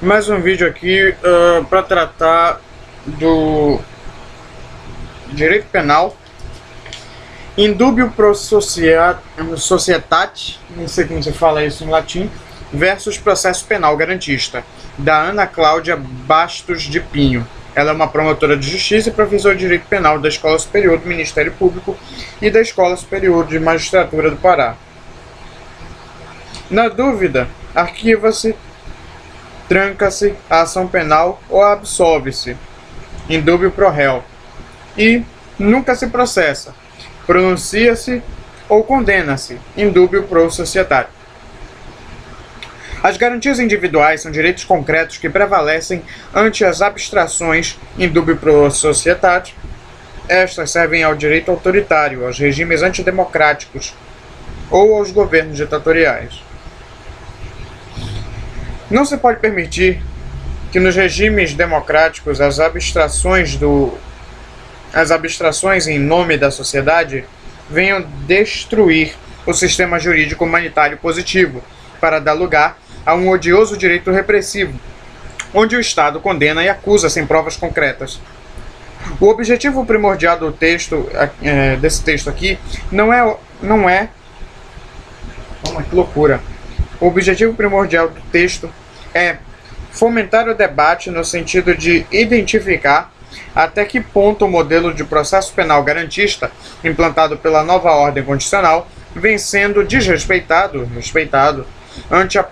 Mais um vídeo aqui para tratar do direito penal, indubio pro societate, não sei como se fala isso em latim, versus processo penal garantista, da Ana Cláudia Bastos de Pinho. Ela é uma promotora de justiça e professora de direito penal da Escola Superior do Ministério Público e da Escola Superior de Magistratura do Pará. Na dúvida, arquiva-se, tranca-se a ação penal ou absolve-se, indúbio pro réu, e nunca se processa, pronuncia-se ou condena-se, indúbio pro societate. As garantias individuais são direitos concretos que prevalecem ante as abstrações, indúbio pro societate. Estas servem ao direito autoritário, aos regimes antidemocráticos ou aos governos ditatoriais. Não se pode permitir que nos regimes democráticos as abstrações em nome da sociedade venham destruir o sistema jurídico humanitário positivo para dar lugar a um odioso direito repressivo, onde o Estado condena e acusa sem provas concretas. O objetivo primordial do texto, desse texto aqui, não é. Que loucura! O objetivo primordial do texto é fomentar o debate no sentido de identificar até que ponto o modelo de processo penal garantista implantado pela nova ordem constitucional vem sendo respeitado ante a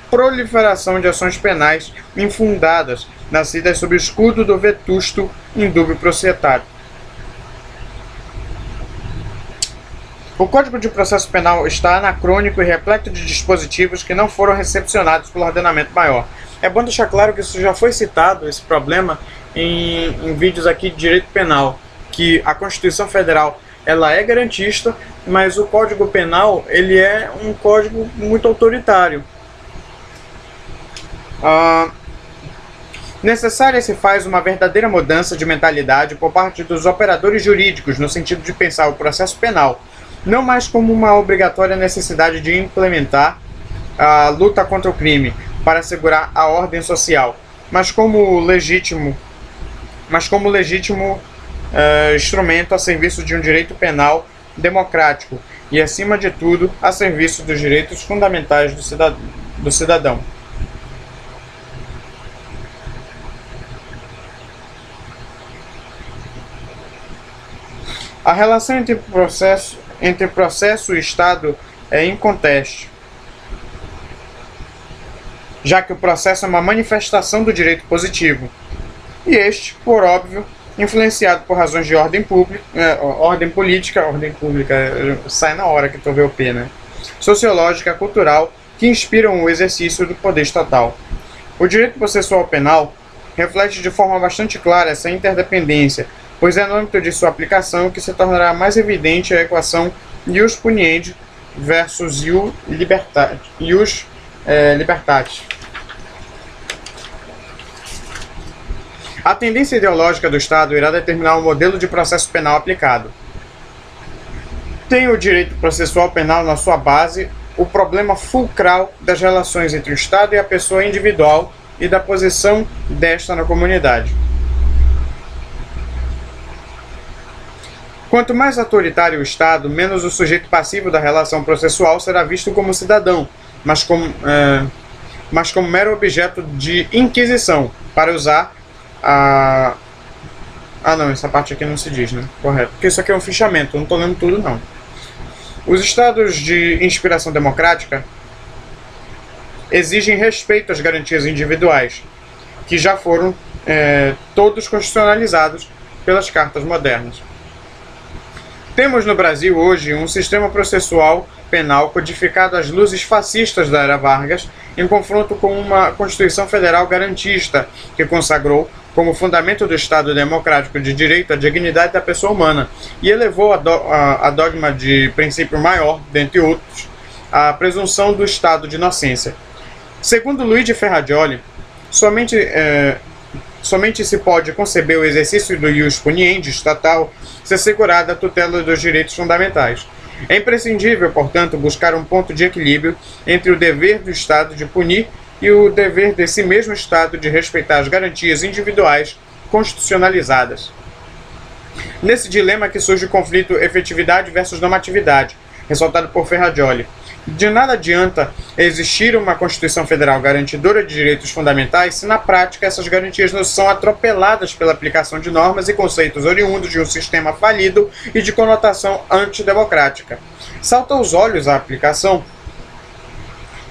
proliferação de ações penais infundadas, nascidas sob o escudo do vetusto indúbio pro societate. O Código de Processo Penal está anacrônico e repleto de dispositivos que não foram recepcionados pelo ordenamento maior. É bom deixar claro que isso já foi citado, esse problema, em vídeos aqui de direito penal, que a Constituição Federal ela é garantista, mas o Código Penal ele é um código muito autoritário. Necessária se faz uma verdadeira mudança de mentalidade por parte dos operadores jurídicos no sentido de pensar o processo penal não mais como uma obrigatória necessidade de implementar a luta contra o crime para assegurar a ordem social, mas como legítimo instrumento a serviço de um direito penal democrático e, acima de tudo, a serviço dos direitos fundamentais do cidadão. A relação entre processo e Estado é inconteste, já que o processo é uma manifestação do direito positivo, e este, por óbvio, influenciado por razões de ordem política, sai na hora que tu vê o P, né? Sociológica, cultural, que inspiram o exercício do poder estatal. O direito processual penal reflete de forma bastante clara essa interdependência, pois é no âmbito de sua aplicação que se tornará mais evidente a equação ius puniendi versus ius libertatis. A tendência ideológica do Estado irá determinar o modelo de processo penal aplicado. Tem o direito processual penal na sua base o problema fulcral das relações entre o Estado e a pessoa individual e da posição desta na comunidade. Quanto mais autoritário o Estado, menos o sujeito passivo da relação processual será visto como cidadão, mas como mero objeto de inquisição, para usar a... não, essa parte aqui não se diz, né? Correto. Porque isso aqui é um fichamento, eu não estou lendo tudo, não. Os estados de inspiração democrática exigem respeito às garantias individuais, que já foram todos constitucionalizados pelas cartas modernas. Temos no Brasil hoje um sistema processual penal codificado às luzes fascistas da era Vargas, em confronto com uma Constituição Federal garantista, que consagrou como fundamento do Estado democrático de direito a dignidade da pessoa humana e elevou a dogma de princípio maior, dentre outros, a presunção do estado de inocência. Segundo Luigi Ferrajoli, somente se pode conceber o exercício do ius puniendi estatal se assegurada a tutela dos direitos fundamentais. É imprescindível, portanto, buscar um ponto de equilíbrio entre o dever do Estado de punir e o dever desse mesmo Estado de respeitar as garantias individuais constitucionalizadas. Nesse dilema que surge o conflito efetividade versus normatividade, ressaltado por Ferrajoli. De nada adianta existir uma Constituição Federal garantidora de direitos fundamentais se na prática essas garantias não são atropeladas pela aplicação de normas e conceitos oriundos de um sistema falido e de conotação antidemocrática. Salta aos olhos a aplicação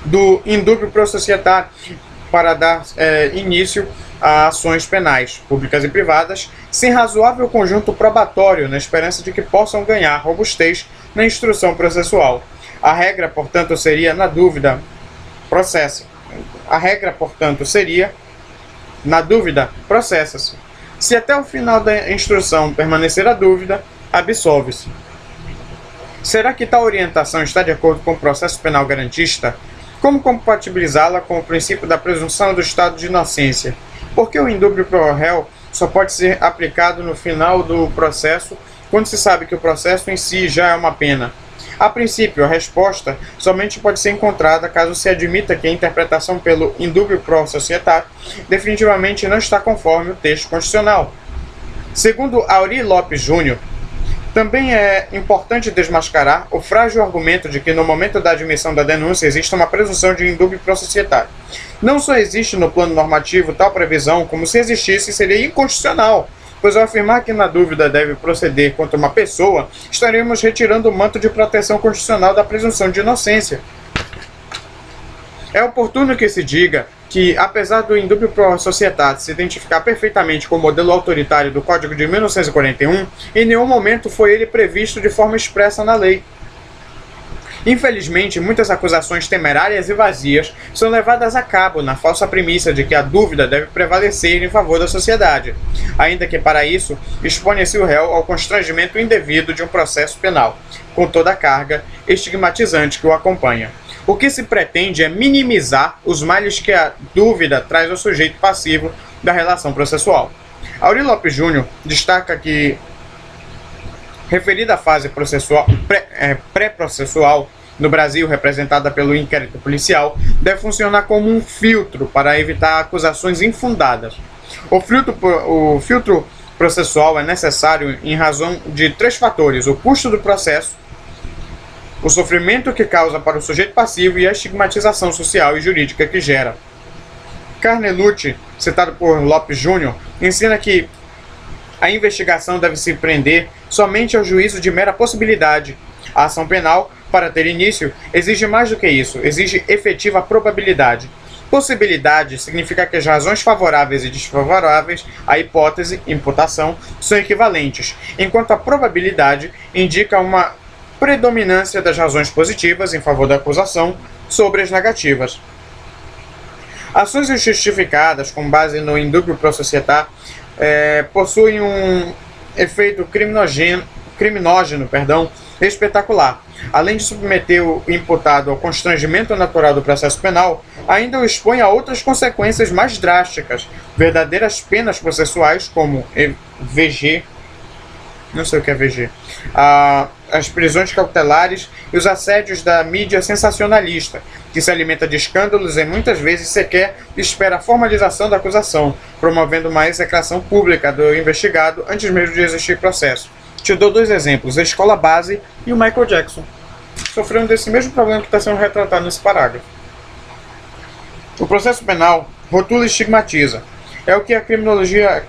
do indúbio pro societate para dar início a ações penais, públicas e privadas, sem razoável conjunto probatório, na esperança de que possam ganhar robustez na instrução processual. A regra, portanto, seria, na dúvida, processa-se. Processa-se. Se até o final da instrução permanecer a dúvida, absolve-se. Será que tal orientação está de acordo com o processo penal garantista? Como compatibilizá-la com o princípio da presunção do estado de inocência? Por que o indúbio pro réu só pode ser aplicado no final do processo, quando se sabe que o processo em si já é uma pena? A princípio, a resposta somente pode ser encontrada caso se admita que a interpretação pelo indúbio pro societate definitivamente não está conforme o texto constitucional. Segundo Aury Lopes Júnior, também é importante desmascarar o frágil argumento de que no momento da admissão da denúncia existe uma presunção de indúbio pro societate. Não só existe no plano normativo tal previsão, como se existisse seria inconstitucional, pois ao afirmar que na dúvida deve proceder contra uma pessoa, estaremos retirando o manto de proteção constitucional da presunção de inocência. É oportuno que se diga que, apesar do indúbio pro societate se identificar perfeitamente com o modelo autoritário do Código de 1941, em nenhum momento foi ele previsto de forma expressa na lei. Infelizmente, muitas acusações temerárias e vazias são levadas a cabo na falsa premissa de que a dúvida deve prevalecer em favor da sociedade, ainda que para isso exponha-se o réu ao constrangimento indevido de um processo penal, com toda a carga estigmatizante que o acompanha. O que se pretende é minimizar os males que a dúvida traz ao sujeito passivo da relação processual. Aury Lopes Júnior destaca que referida fase pré-processual no Brasil, representada pelo inquérito policial, deve funcionar como um filtro para evitar acusações infundadas. O filtro processual é necessário em razão de 3 fatores: o custo do processo, o sofrimento que causa para o sujeito passivo e a estigmatização social e jurídica que gera. Carnelucci, citado por Lopes Júnior, ensina que a investigação deve se prender somente ao juízo de mera possibilidade. A ação penal, para ter início, exige mais do que isso, exige efetiva probabilidade. Possibilidade significa que as razões favoráveis e desfavoráveis à hipótese, imputação, são equivalentes, enquanto a probabilidade indica uma predominância das razões positivas em favor da acusação sobre as negativas. Ações injustificadas com base no indúbio pro societate possuem um efeito criminógeno, espetacular. Além de submeter o imputado ao constrangimento natural do processo penal, ainda o expõe a outras consequências mais drásticas, verdadeiras penas processuais como VG, não sei o que é VG, as prisões cautelares e os assédios da mídia sensacionalista, que se alimenta de escândalos e muitas vezes sequer espera a formalização da acusação, promovendo uma execração pública do investigado antes mesmo de existir processo. Te dou 2 exemplos, a escola base e o Michael Jackson, sofrendo desse mesmo problema que está sendo retratado nesse parágrafo. O processo penal rotula e estigmatiza. É o que a criminologia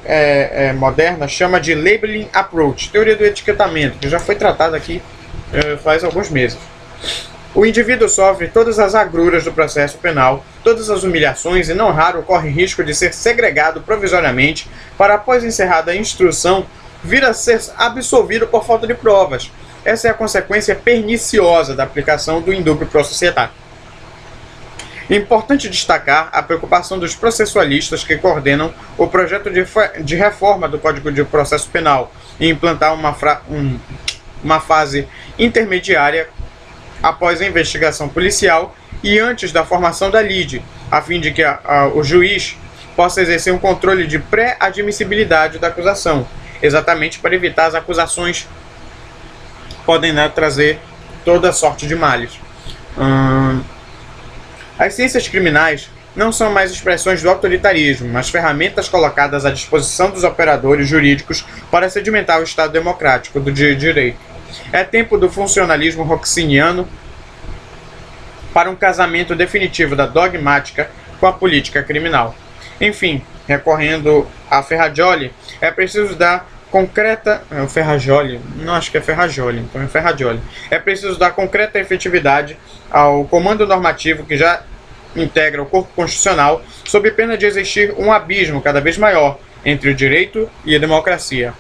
moderna chama de labeling approach, teoria do etiquetamento, que já foi tratada aqui faz alguns meses. O indivíduo sofre todas as agruras do processo penal, todas as humilhações e não raro corre risco de ser segregado provisoriamente para, após encerrada a instrução, vir a ser absolvido por falta de provas. Essa é a consequência perniciosa da aplicação do indúbio pro societate. É importante destacar a preocupação dos processualistas que coordenam o projeto de reforma do Código de Processo Penal e implantar uma fase intermediária após a investigação policial e antes da formação da lide, a fim de que o juiz possa exercer um controle de pré-admissibilidade da acusação, exatamente para evitar as acusações que podem trazer toda sorte de males. As ciências criminais não são mais expressões do autoritarismo, mas ferramentas colocadas à disposição dos operadores jurídicos para sedimentar o Estado democrático do direito. É tempo do funcionalismo roxiniano para um casamento definitivo da dogmática com a política criminal. Enfim, recorrendo a Ferrajoli, é preciso dar concreta... É o Ferrajoli? Não, acho que é Ferrajoli, então é Ferrajoli. É preciso dar concreta efetividade ao comando normativo que já integra o corpo constitucional, sob pena de existir um abismo cada vez maior entre o direito e a democracia.